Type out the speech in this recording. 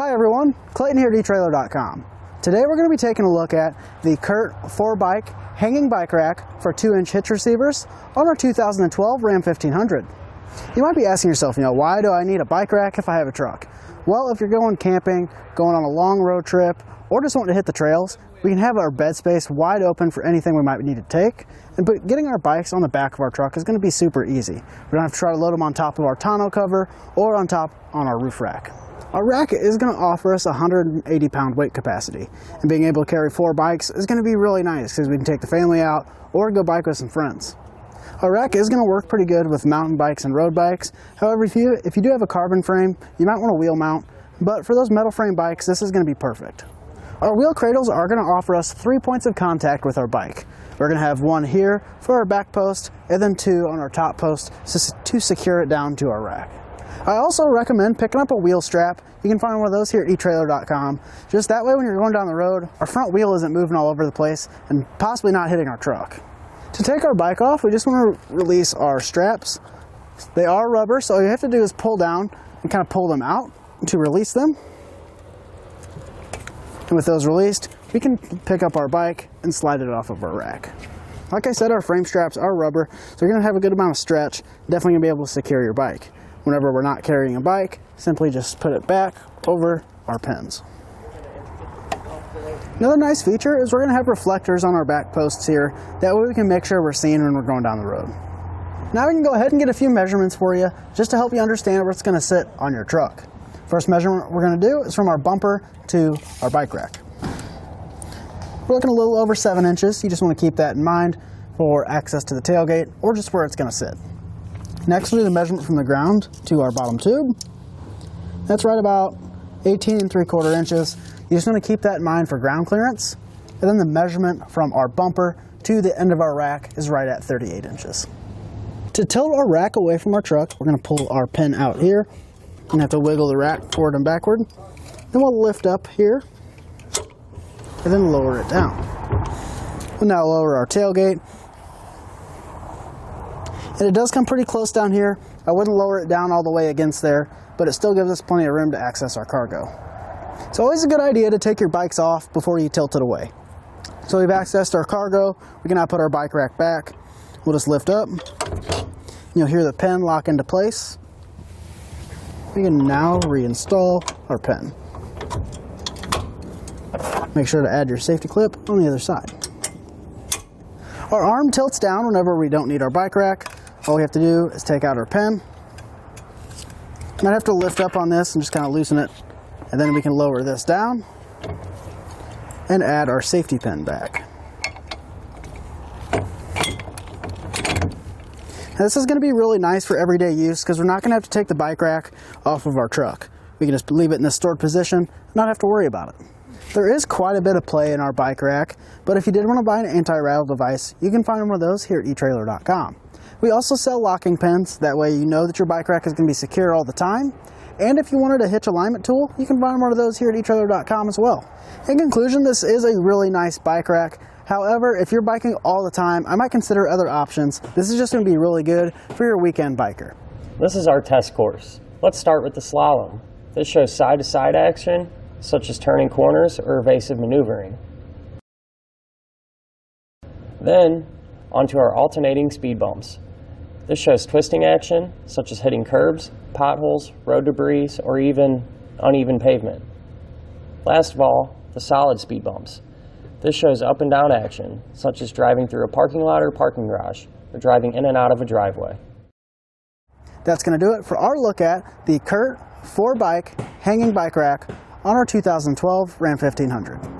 Hi everyone, Clayton here at etrailer.Com. Today we're going to be taking a look at the CURT 4-bike hanging bike rack for 2-inch hitch receivers on our 2012 Ram 1500. You might be asking yourself, why do I need a bike rack if I have a truck? Well, if you're going camping, going on a long road trip, or just wanting to hit the trails, we can have our bed space wide open for anything we might need to take. But getting our bikes on the back of our truck is going to be super easy. We don't have to try to load them on top of our tonneau cover or on our roof rack. Our rack is going to offer us 180 pound weight capacity, and being able to carry 4 bikes is going to be really nice because we can take the family out or go bike with some friends. Our rack is going to work pretty good with mountain bikes and road bikes. However, if you do have a carbon frame, you might want a wheel mount, but for those metal frame bikes, this is going to be perfect. Our wheel cradles are going to offer us 3 points of contact with our bike. We're going to have one here for our back post and then 2 on our top post to secure it down to our rack. I also recommend picking up a wheel strap. You can find one of those here at etrailer.com. Just that way when you're going down the road, our front wheel isn't moving all over the place and possibly not hitting our truck. To take our bike off, we just want to release our straps. They are rubber, so all you have to do is pull down and kind of pull them out to release them. And with those released, we can pick up our bike and slide it off of our rack. Like I said, our frame straps are rubber, so you're going to have a good amount of stretch. Definitely going to be able to secure your bike. Whenever we're not carrying a bike, simply just put it back over our pins. Another nice feature is we're going to have reflectors on our back posts here. That way we can make sure we're seen when we're going down the road. Now we can go ahead and get a few measurements for you just to help you understand where it's going to sit on your truck. First measurement we're going to do is from our bumper to our bike rack. We're looking a little over 7 inches. You just want to keep that in mind for access to the tailgate or just where it's going to sit. Next, we'll do the measurement from the ground to our bottom tube. That's right about 18 3/4 inches. You just want to keep that in mind for ground clearance. And then the measurement from our bumper to the end of our rack is right at 38 inches. To tilt our rack away from our truck, we're going to pull our pin out here and have to wiggle the rack forward and backward. Then we'll lift up here and then lower it down. We'll now lower our tailgate. And it does come pretty close down here. I wouldn't lower it down all the way against there, but it still gives us plenty of room to access our cargo. It's always a good idea to take your bikes off before you tilt it away. So we've accessed our cargo. We can now put our bike rack back. We'll just lift up. You'll hear the pin lock into place. We can now reinstall our pin. Make sure to add your safety clip on the other side. Our arm tilts down whenever we don't need our bike rack. All we have to do is take out our pin. Might have to lift up on this and just kind of loosen it. And then we can lower this down and add our safety pin back. Now this is going to be really nice for everyday use because we're not going to have to take the bike rack off of our truck. We can just leave it in this stored position and not have to worry about it. There is quite a bit of play in our bike rack, but if you did want to buy an anti-rattle device, you can find one of those here at etrailer.com. We also sell locking pins, that way you know that your bike rack is going to be secure all the time. And if you wanted a hitch alignment tool, you can find one of those here at etrailer.com as well. In conclusion, this is a really nice bike rack. However, if you're biking all the time, I might consider other options. This is just going to be really good for your weekend biker. This is our test course. Let's start with the slalom. This shows side-to-side action, such as turning corners or evasive maneuvering. Then, onto our alternating speed bumps. This shows twisting action, such as hitting curbs, potholes, road debris, or even uneven pavement. Last of all, the solid speed bumps. This shows up and down action, such as driving through a parking lot or parking garage, or driving in and out of a driveway. That's going to do it for our look at the CURT 4-bike hanging bike rack on our 2012 Ram 1500.